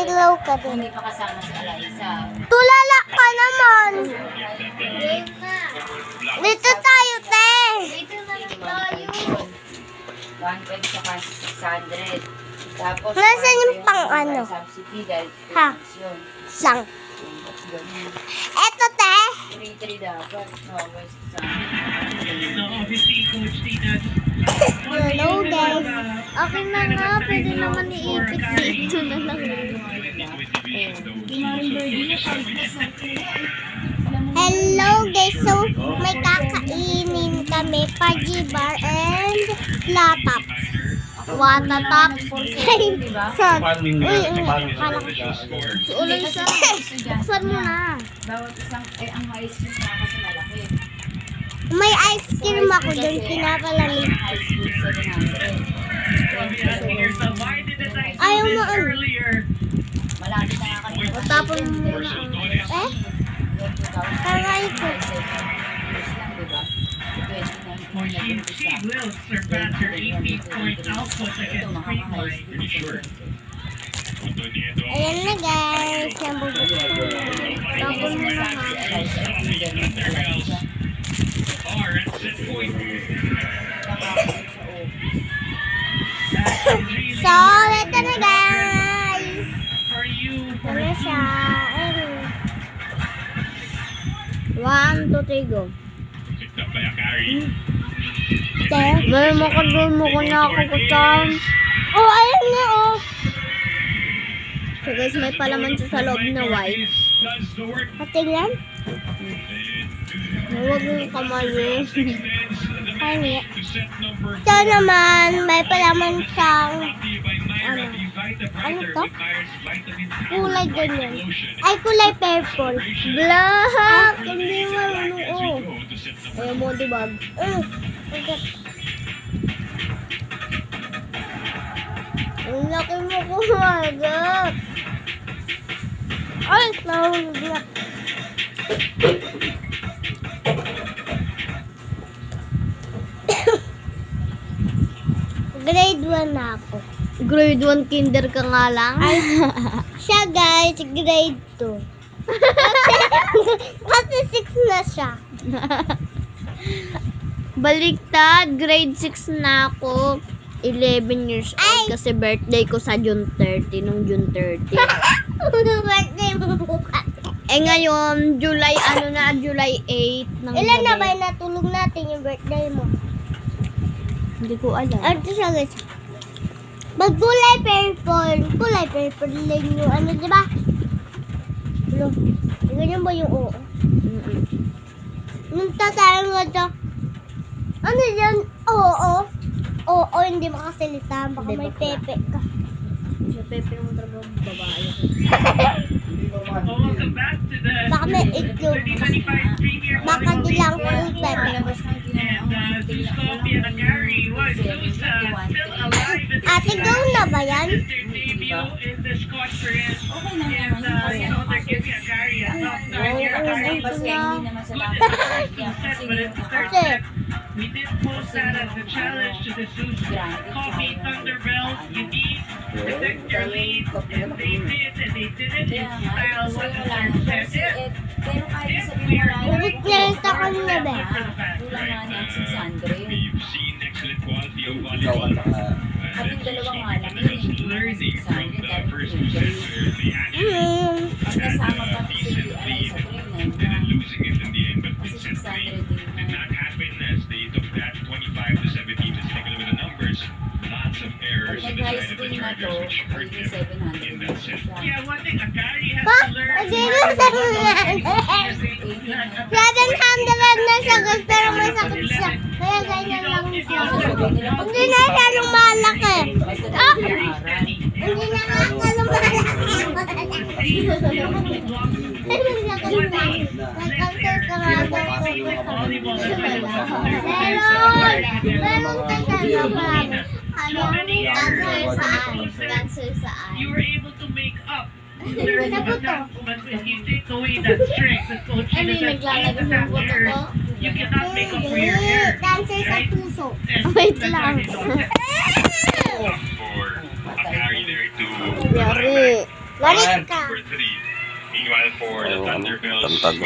Masilaw ka din. Hindi pa kasama si Eliza. Tulala ka naman. Dito tayo, te. Dito na tayo. 120 saka 600. Tapos, Nasaan yung pang ano? Subsidy dahil Ha? yun. Sang. Eto, te. 3-3 dapat. No, wait, So obviously, Coach Tina. Hello, guys. Okay na nga, pwede naman iipit dito na lang. Hello, guys. So, may kakainin kami. Paji bar and lapap. Watatap. Saan? Uy, akala ko. Si Uloy sa buksan mo na. bawat isang, ang high school na kasi malaki. May ice cream ako doon. Pinapalamig. High school 700. Asking yourself, why didn't I do Ayaw mo, this earlier? Malapit na nga kami. Tapon mo muna. Eh? Taray ko. She will surpass her 18-point output against Greenlight. Ayan na, guys. Nabubuk ko. Tapon mo na ha. Are at set point. So, ito na, guys. Are you Ito na siya. Ayun. 1, 2, 3, go. picked up by Akari? Te. Meron mo ka doon mo ko na ako kutan. Oh, ayun nga, oh. So guys, may palaman siya sa loob na white. Does the work. Patingnan. Huwag yung kamay eh. Ay, To set number ito naman, may palaman siyang brought to you by Myra, Ano? the Vita Ano Brighter to? with Myra's Vitamin kulay Power ganyan. Lotion. Ay, kulay purple. Black! Hindi marunong As we oh. go to set number Ayaw mo, dibag. Ang laki mo kumagat. Ay, nahulog. Grade 1 na ako. Grade 1 kinder ka nga lang. Siya, guys, grade 2. Kasi 6 na siya. Baliktad, grade 6 na ako. 11 years old kasi birthday ko sa June 30, nung June 30. Birthday mo bukas. Eh ngayon, July 8 ng Ilan na gabi. ba yung natulog natin yung birthday mo? Hindi ko alam. Ito siya, guys. Magkulay purple. Kulay purple lang yung ano, di ba? Ano? Ganyan ba yung oo? Mm-mm. Nung tatayo nga ito. Ano yan? Oo. Oo, hindi makasalita. Baka Hindi, may bakla. pepe ka. Sa pepe naman talaga babae ako. Welcome back to the Baka may itlog. 2025 Premier Baka di lang Volleyball yung pepe. Labas na yung And Zuskopi and Akari was Susa still alive at Ate, go na ba yan? their debut in this conference. Okay lang And naman. they're giving Akari a tough time here. Oo, Akari basta was hindi naman sa good dapat. in the first set, but in the third Kasi, set, we did post that as a challenge to the Zeus Coffee Thunderbells. You need to protect your lead, and they did, and they did it in style. What the third set. Pero kahit If sabihin we mo are lang, going Nagkikita ka nila ba? kulang nga niya ang 600. We've seen excellent quality of Ikaw volleyball. at saka At yung dalawang nga lang, Just yun, learning from the first two dahil sets where they actually Pag kasama pa si decent Alay lead. sa training, Ended up losing it in the end, but kasi with set 600 three din did not happen as they took that 25 to 17. Let's take a look at the numbers. Lots of errors on the Nag-high side of the school na to, Chargers, which hurt magiging them 700 in na that set. siya. Yeah, one thing Akari has Pa? to learn. Kasi yung 700 na siya, guys, pero may sakit siya. Kaya ganyan lang siya. Hindi na siya lumalaki. Ah! Hindi na nga siya lumalaki. Hindi na siya lumalaki. Nag-cancel ka nga daw po. Meron ka na ba? Ano? Cancer saan? Cancer saan? You were able to make up. Sa buto. But if you take away that strength, that coach Ano yung naglalagay ng buto ko? you cannot make up for your hair. Cancer sa puso. And Wait that's lang. why they don't have for Akari there to Yari. Larit ka. Meanwhile, for the Thunderbirds, tantad mo.